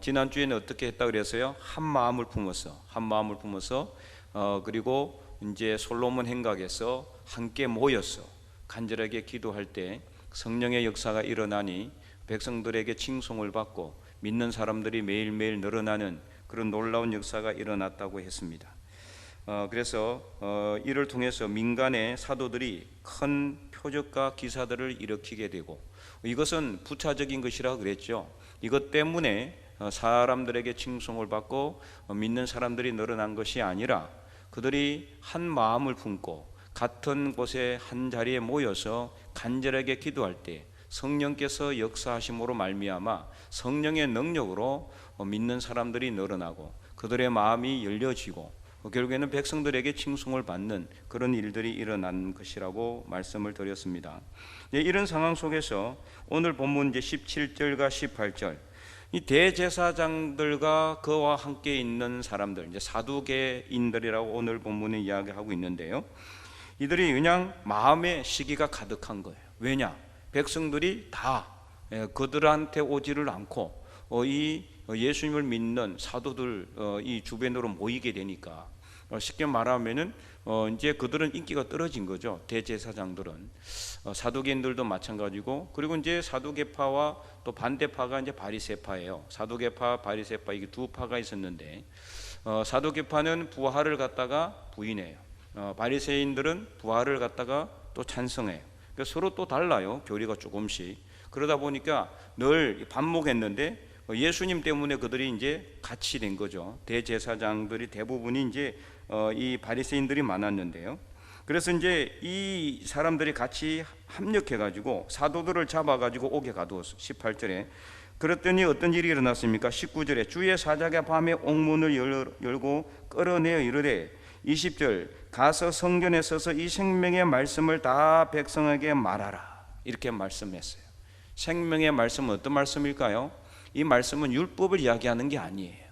지난주에는 어떻게 했다 그랬어요? 한 마음을 품어서 그리고 이제 솔로몬 행각에서 함께 모여서 간절하게 기도할 때 성령의 역사가 일어나니 백성들에게 칭송을 받고 믿는 사람들이 매일매일 늘어나는 그런 놀라운 역사가 일어났다고 했습니다. 그래서 이를 통해서 민간의 사도들이 큰 표적과 기사들을 일으키게 되고, 이것은 부차적인 것이라 그랬죠. 이것 때문에 사람들에게 칭송을 받고 믿는 사람들이 늘어난 것이 아니라 그들이 한 마음을 품고 같은 곳에 한 자리에 모여서 간절하게 기도할 때 성령께서 역사하심으로 말미암아 성령의 능력으로 믿는 사람들이 늘어나고 그들의 마음이 열려지고 결국에는 백성들에게 칭송을 받는 그런 일들이 일어난 것이라고 말씀을 드렸습니다. 이런 상황 속에서 오늘 본문 이제 17절과 18절, 이 대제사장들과 그와 함께 있는 사람들, 이제 사두개인들이라고 오늘 본문에 이야기하고 있는데요. 이들이 그냥 마음의 시기가 가득한 거예요. 왜냐? 백성들이 다 그들한테 오지를 않고 이 예수님을 믿는 사도들 이 주변으로 모이게 되니까 쉽게 말하면은 이제 그들은 인기가 떨어진 거죠. 대제사장들은 사두개인들도 마찬가지고, 그리고 이제 사두개파와 또 반대파가 이제 바리새파예요. 사두개파, 바리새파 이게 두 파가 있었는데 사두개파는 부활을 갖다가 부인해요. 바리새인들은 부활을 갖다가 또 찬성해요. 그러니까 서로 또 달라요. 교리가 조금씩. 그러다 보니까 늘 반목했는데 예수님 때문에 그들이 이제 같이 된 거죠. 대제사장들이 대부분이 이제 이 바리새인들이 많았는데요. 그래서 이제 이 사람들이 같이 합력해 가지고 사도들을 잡아 가지고 옥에 가두었어. 18절에. 그랬더니 어떤 일이 일어났습니까? 19절에 주의 사자가 밤에 옥문을 열고 끌어내어 이르되, 20절 가서 성전에 서서 이 생명의 말씀을 다 백성에게 말하라, 이렇게 말씀했어요. 생명의 말씀은 어떤 말씀일까요? 이 말씀은 율법을 이야기하는 게 아니에요.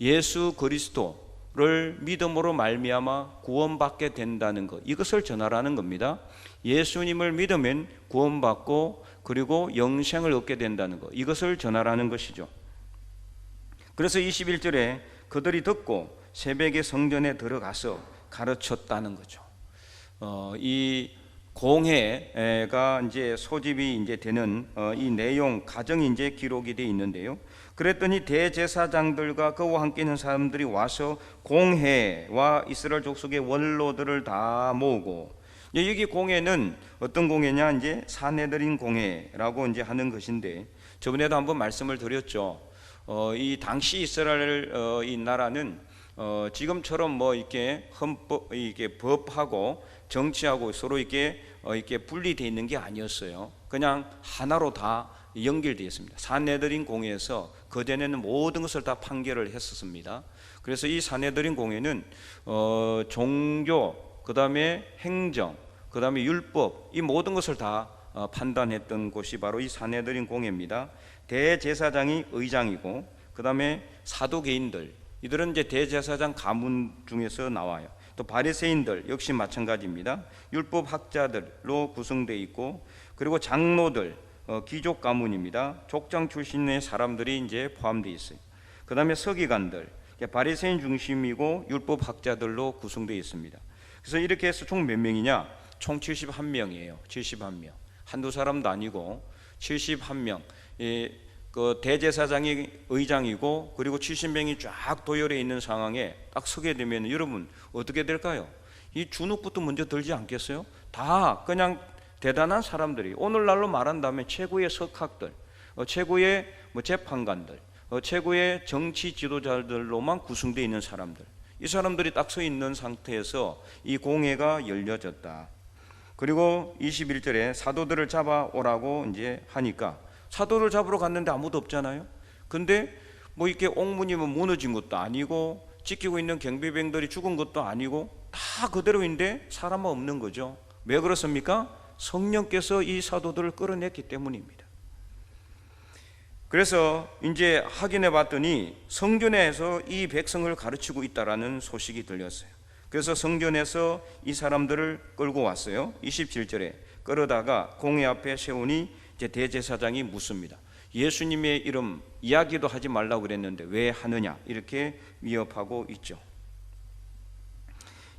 예수 그리스도를 믿음으로 말미암아 구원받게 된다는 것, 이것을 전하라는 겁니다. 예수님을 믿으면 구원받고 그리고 영생을 얻게 된다는 것, 이것을 전하라는 것이죠. 그래서 21절에 그들이 듣고 새벽에 성전에 들어가서 가르쳤다는 거죠. 이 공회가 이제 소집이 이제 되는 이 내용 가정이 이제 기록이 되어 있는데요. 그랬더니 대제사장들과 그와 함께 있는 사람들이 와서 공회와 이스라엘 족속의 원로들을 다 모으고, 여기 공회는 어떤 공회냐, 이제 사내들인 공회라고 이제 하는 것인데, 저번에도 한번 말씀을 드렸죠. 이 당시 이스라엘 이 나라는 지금처럼 뭐 이렇게 헌법, 이게 법하고 정치하고 서로 이렇게 분리되어 있는 게 아니었어요. 그냥 하나로 다 연결되어 있습니다. 사내들인 공회에서 그전에는 모든 것을 다 판결을 했었습니다. 그래서 이 사내들인 공회는 종교, 그 다음에 행정, 그 다음에 율법, 이 모든 것을 다 판단했던 곳이 바로 이 사내들인 공회입니다. 대제사장이 의장이고, 그 다음에 사두개인들, 이들은 이제 대제사장 가문 중에서 나와요. 또 바리새인들 역시 마찬가지입니다. 율법 학자들로 구성되어 있고, 그리고 장로들, 귀족 가문입니다. 족장 출신의 사람들이 이제 포함되어 있어요. 그 다음에 서기관들, 바리새인 중심이고 율법 학자들로 구성되어 있습니다. 그래서 이렇게 해서 총 몇 명이냐? 총 71명이에요. 71명. 한두 사람도 아니고 71명. 그 대제사장이 의장이고, 그리고 70명이 쫙 도열해 있는 상황에 딱 서게 되면 여러분 어떻게 될까요? 이 주눅부터 먼저 들지 않겠어요? 다 그냥 대단한 사람들이, 오늘날로 말한다면 최고의 석학들, 최고의 재판관들, 최고의 정치 지도자들로만 구성되어 있는 사람들, 이 사람들이 딱 서 있는 상태에서 이 공회가 열려졌다. 그리고 21절에 사도들을 잡아오라고 이제 하니까, 사도를 잡으러 갔는데 아무도 없잖아요. 근데 뭐 이렇게 옥문이 무너진 것도 아니고 지키고 있는 경비병들이 죽은 것도 아니고 다 그대로인데 사람은 없는 거죠. 왜 그렇습니까? 성령께서 이 사도들을 끌어냈기 때문입니다. 그래서 이제 확인해 봤더니 성전에서 이 백성을 가르치고 있다라는 소식이 들렸어요. 그래서 성전에서 이 사람들을 끌고 왔어요. 27절에 끌어다가 공회 앞에 세우니 이제 대제사장이 묻습니다. 예수님의 이름 이야기도 하지 말라고 그랬는데 왜 하느냐, 이렇게 위협하고 있죠.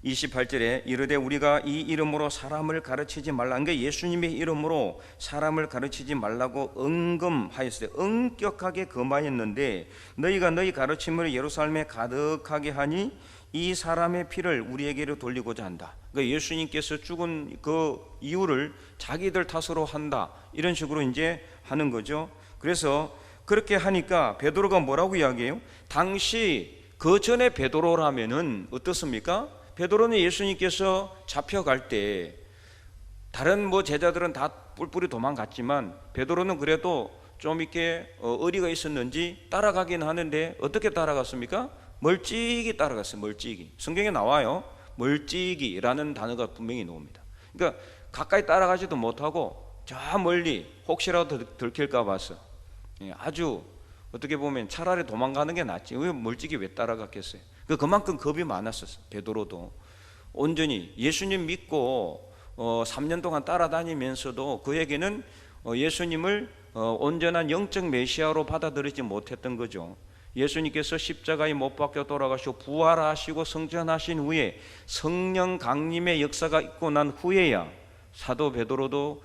28절에 이르되 우리가 이 이름으로 사람을 가르치지 말라. 그러니까 예수님의 이름으로 사람을 가르치지 말라고 응금하였을 때 엄격하게 금하였는데 너희가 너희 가르침을 예루살렘에 가득하게 하니 이 사람의 피를 우리에게로 돌리고자 한다. 그러니까 예수님께서 죽은 그 이유를 자기들 탓으로 한다, 이런 식으로 이제 하는 거죠. 그래서 그렇게 하니까 베드로가 뭐라고 이야기해요? 당시 그 전에 베드로라면은 어떻습니까? 베드로는 예수님께서 잡혀갈 때 다른 제자들은 다 뿔뿔이 도망갔지만 베드로는 그래도 좀 이렇게 의리가 있었는지 따라가긴 하는데 어떻게 따라갔습니까? 멀찍이 따라갔어요. 멀찍이. 성경에 나와요. 멀찍이라는 단어가 분명히 나옵니다. 그러니까 가까이 따라가지도 못하고 저 멀리 혹시라도 들킬까 봐서 아주 어떻게 보면 차라리 도망가는 게 낫지 왜 멀찍이 왜 따라갔겠어요? 그만큼 겁이 많았었어요. 베드로도 온전히 예수님 믿고 3년 동안 따라다니면서도 그에게는 예수님을 온전한 영적 메시아로 받아들이지 못했던 거죠. 예수님께서 십자가에 못 박혀 돌아가시고 부활하시고 성전하신 후에 성령 강림의 역사가 있고 난 후에야 사도 베드로도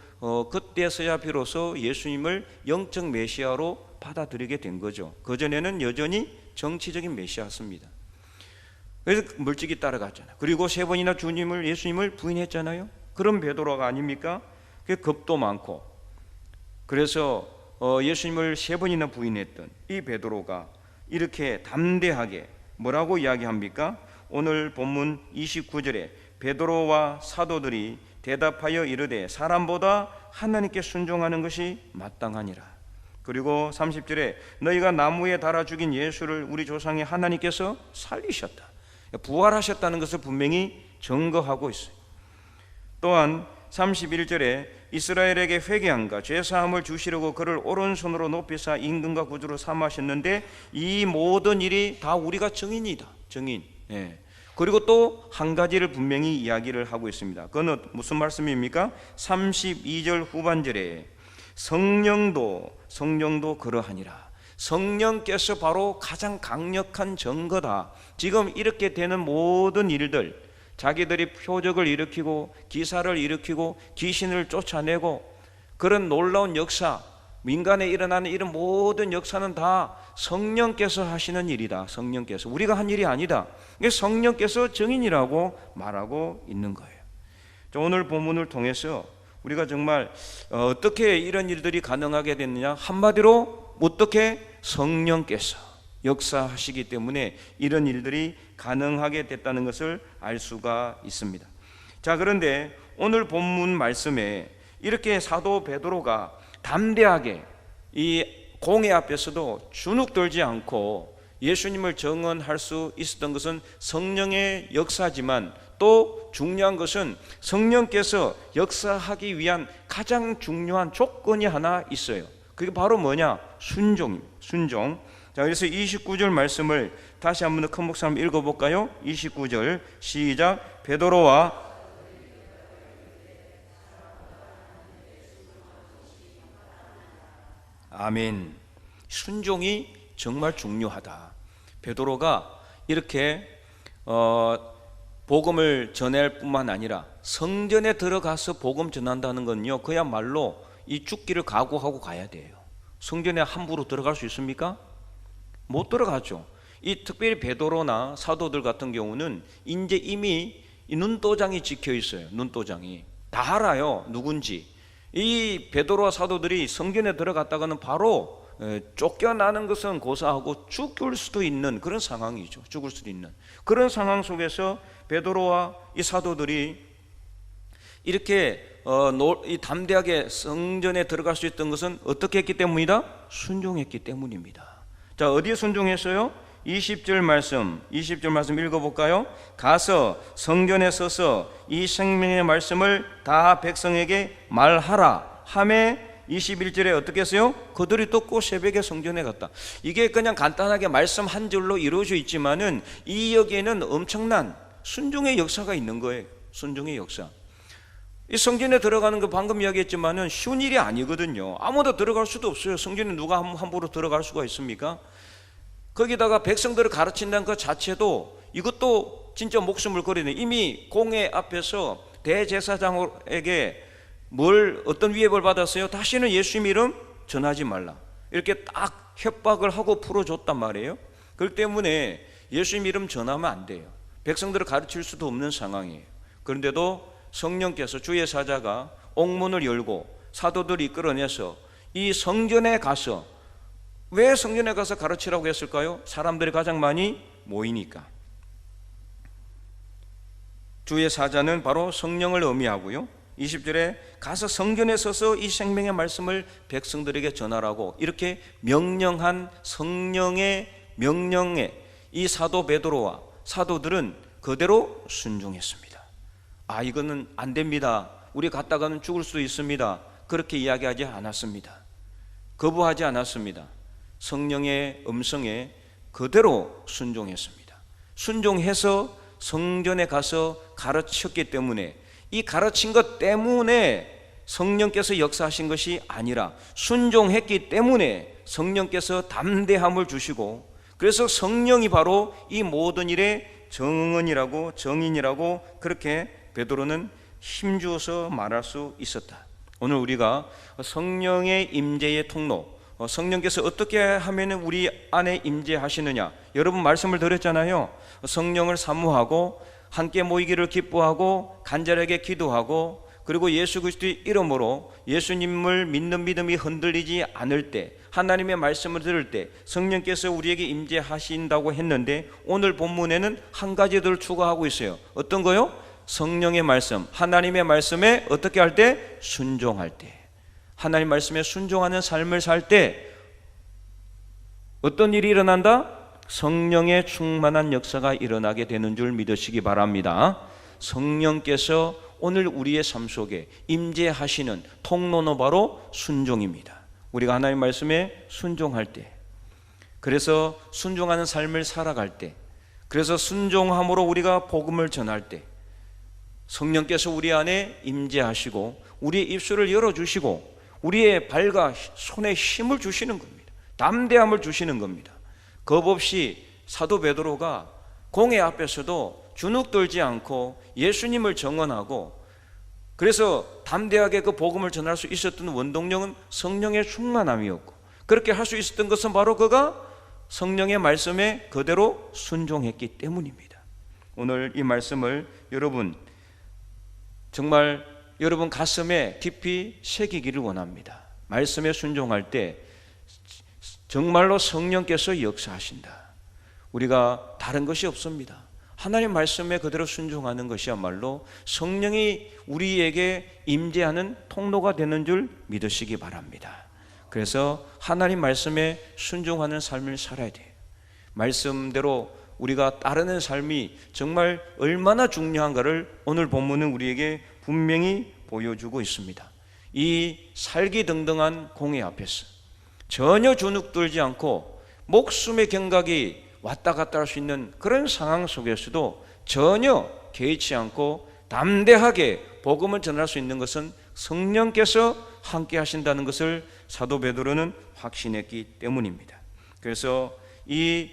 그때서야 비로소 예수님을 영적 메시아로 받아들이게 된 거죠. 그전에는 여전히 정치적인 메시아였습니다. 그래서 멀찍이 따라갔잖아요. 그리고 3번이나 예수님을 부인했잖아요. 그런 베드로가 아닙니까? 겁도 많고 그래서 예수님을 3번이나 부인했던 이 베드로가 이렇게 담대하게 뭐라고 이야기합니까? 오늘 본문 29절에 베드로와 사도들이 대답하여 이르되 사람보다 하나님께 순종하는 것이 마땅하니라. 그리고 30절에 너희가 나무에 달아 죽인 예수를 우리 조상의 하나님께서 살리셨다. 부활하셨다는 것을 분명히 증거하고 있어요. 또한 31절에 이스라엘에게 회개함과 죄사함을 주시려고 그를 오른손으로 높이사 임금과 구주로 삼으셨는데 이 모든 일이 다 우리가 증인이다. 증인. 그리고 또 한 가지를 분명히 이야기를 하고 있습니다. 그건 무슨 말씀입니까? 32절 후반절에 성령도 그러하니라. 성령께서 바로 가장 강력한 증거다. 지금 이렇게 되는 모든 일들, 자기들이 표적을 일으키고 기사를 일으키고 귀신을 쫓아내고 그런 놀라운 역사, 민간에 일어나는 이런 모든 역사는 다 성령께서 하시는 일이다. 성령께서, 우리가 한 일이 아니다. 성령께서 증인이라고 말하고 있는 거예요. 오늘 본문을 통해서 우리가 정말 어떻게 이런 일들이 가능하게 됐느냐, 한마디로 어떻게 성령께서 역사하시기 때문에 이런 일들이 가능하게 됐다는 것을 알 수가 있습니다. 자, 그런데 오늘 본문 말씀에 이렇게 사도 베드로가 담대하게 이 공회 앞에서도 주눅들지 않고 예수님을 증언할 수 있었던 것은 성령의 역사지만 또 중요한 것은 성령께서 역사하기 위한 가장 중요한 조건이 하나 있어요. 그게 바로 뭐냐? 순종입니다. 순종. 자, 그래서 29절 말씀을 다시 한번 큰 목소리로 한번 읽어볼까요? 29절 시작. 베드로와 아멘. 순종이 정말 중요하다. 베드로가 이렇게 복음을 전할 뿐만 아니라 성전에 들어가서 복음 전한다는 건요, 그야말로 이 죽기를 각오하고 가야 돼요. 성전에 함부로 들어갈 수 있습니까? 못 들어가죠. 이 특별히 베드로나 사도들 같은 경우는 이제 이미 이 눈도장이 찍혀 있어요. 눈도장이 다 알아요, 누군지. 이 베드로와 사도들이 성전에 들어갔다가는 바로 쫓겨나는 것은 고사하고 죽을 수도 있는 그런 상황이죠. 죽을 수도 있는 그런 상황 속에서 베드로와 이 사도들이 이렇게 이 담대하게 성전에 들어갈 수 있던 것은 어떻게 했기 때문이다? 순종했기 때문입니다. 자, 어디에 순종했어요? 20절 말씀 읽어볼까요? 가서 성전에 서서 이 생명의 말씀을 다 백성에게 말하라 하매 21절에 어떻게 했어요? 그들이 또 꼭 새벽에 성전에 갔다. 이게 그냥 간단하게 말씀 한 줄로 이루어져 있지만은 이 여기에는 엄청난 순종의 역사가 있는 거예요. 순종의 역사. 이 성전에 들어가는 거 방금 이야기했지만은 쉬운 일이 아니거든요. 아무도 들어갈 수도 없어요. 성전에 누가 함부로 들어갈 수가 있습니까? 거기다가 백성들을 가르친다는 것 자체도 이것도 진짜 목숨을 걸이네. 이미 공회 앞에서 대제사장에게 어떤 위협을 받았어요? 다시는 예수님 이름 전하지 말라, 이렇게 딱 협박을 하고 풀어줬단 말이에요. 그렇기 때문에 예수님 이름 전하면 안 돼요. 백성들을 가르칠 수도 없는 상황이에요. 그런데도 성령께서, 주의 사자가 옥문을 열고 사도들이 이끌어내서 이 성전에 가서, 왜 성전에 가서 가르치라고 했을까요? 사람들이 가장 많이 모이니까. 주의 사자는 바로 성령을 의미하고요, 20절에 가서 성전에 서서 이 생명의 말씀을 백성들에게 전하라고 이렇게 명령한 성령의 명령에 이 사도 베드로와 사도들은 그대로 순종했습니다. 이거는 안 됩니다, 우리 갔다가는 죽을 수도 있습니다, 그렇게 이야기하지 않았습니다. 거부하지 않았습니다. 성령의 음성에 그대로 순종했습니다. 순종해서 성전에 가서 가르쳤기 때문에, 이 가르친 것 때문에 성령께서 역사하신 것이 아니라 순종했기 때문에 성령께서 담대함을 주시고, 그래서 성령이 바로 이 모든 일의 정인이라고 그렇게 베드로는 힘주어서 말할 수 있었다. 오늘 우리가 성령의 임재의 통로, 성령께서 어떻게 하면 우리 안에 임재하시느냐, 여러분 말씀을 드렸잖아요. 성령을 사모하고 함께 모이기를 기뻐하고 간절하게 기도하고, 그리고 예수 그리스도의 이름으로 예수님을 믿는 믿음이 흔들리지 않을 때, 하나님의 말씀을 들을 때 성령께서 우리에게 임재하신다고 했는데, 오늘 본문에는 한 가지 더 추가하고 있어요. 어떤 거요? 성령의 말씀, 하나님의 말씀에 어떻게 할 때? 순종할 때. 하나님 말씀에 순종하는 삶을 살 때 어떤 일이 일어난다? 성령의 충만한 역사가 일어나게 되는 줄 믿으시기 바랍니다. 성령께서 오늘 우리의 삶 속에 임재하시는 통로는 바로 순종입니다. 우리가 하나님 말씀에 순종할 때, 그래서 순종하는 삶을 살아갈 때, 그래서 순종함으로 우리가 복음을 전할 때 성령께서 우리 안에 임재하시고 우리의 입술을 열어주시고 우리의 발과 손에 힘을 주시는 겁니다. 담대함을 주시는 겁니다. 겁 없이 사도 베드로가 공회 앞에서도 주눅 들지 않고 예수님을 정언하고, 그래서 담대하게 그 복음을 전할 수 있었던 원동력은 성령의 충만함이었고, 그렇게 할 수 있었던 것은 바로 그가 성령의 말씀에 그대로 순종했기 때문입니다. 오늘 이 말씀을 정말 여러분 가슴에 깊이 새기기를 원합니다. 말씀에 순종할 때 정말로 성령께서 역사하신다. 우리가 다른 것이 없습니다. 하나님 말씀에 그대로 순종하는 것이야말로 성령이 우리에게 임재하는 통로가 되는 줄 믿으시기 바랍니다. 그래서 하나님 말씀에 순종하는 삶을 살아야 돼요. 말씀대로 우리가 따르는 삶이 정말 얼마나 중요한가를 오늘 본문은 우리에게 분명히 보여주고 있습니다. 이 살기등등한 공회 앞에서 전혀 주눅 들지 않고 목숨의 경각이 왔다 갔다 할 수 있는 그런 상황 속에서도 전혀 개의치 않고 담대하게 복음을 전할 수 있는 것은 성령께서 함께 하신다는 것을 사도 베드로는 확신했기 때문입니다. 그래서 이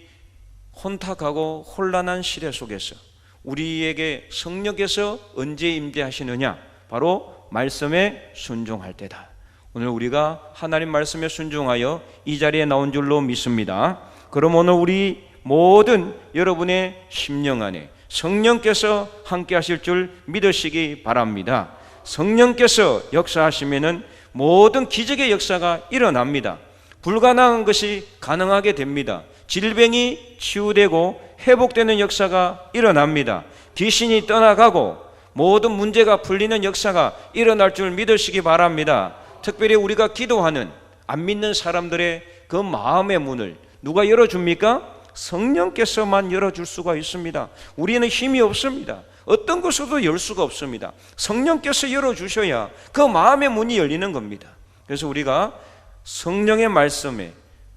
혼탁하고 혼란한 시대 속에서 우리에게 성령께서 언제 임재하시느냐? 바로 말씀에 순종할 때다. 오늘 우리가 하나님 말씀에 순종하여 이 자리에 나온 줄로 믿습니다. 그럼 오늘 우리 모든 여러분의 심령 안에 성령께서 함께 하실 줄 믿으시기 바랍니다. 성령께서 역사하시면은 모든 기적의 역사가 일어납니다. 불가능한 것이 가능하게 됩니다. 질병이 치유되고 회복되는 역사가 일어납니다. 귀신이 떠나가고 모든 문제가 풀리는 역사가 일어날 줄 믿으시기 바랍니다. 특별히 우리가 기도하는 안 믿는 사람들의 그 마음의 문을 누가 열어줍니까? 성령께서만 열어줄 수가 있습니다. 우리는 힘이 없습니다. 어떤 것으로도 열 수가 없습니다. 성령께서 열어주셔야 그 마음의 문이 열리는 겁니다. 그래서 우리가 성령의 말씀에,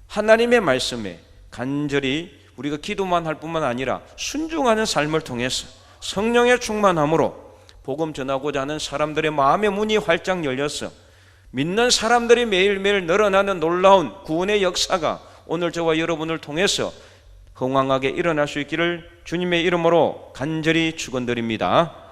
하나님의 말씀에 간절히 우리가 기도만 할 뿐만 아니라 순종하는 삶을 통해서 성령의 충만함으로 복음 전하고자 하는 사람들의 마음의 문이 활짝 열렸어. 믿는 사람들이 매일매일 늘어나는 놀라운 구원의 역사가 오늘 저와 여러분을 통해서 흥왕하게 일어날 수 있기를 주님의 이름으로 간절히 축원드립니다.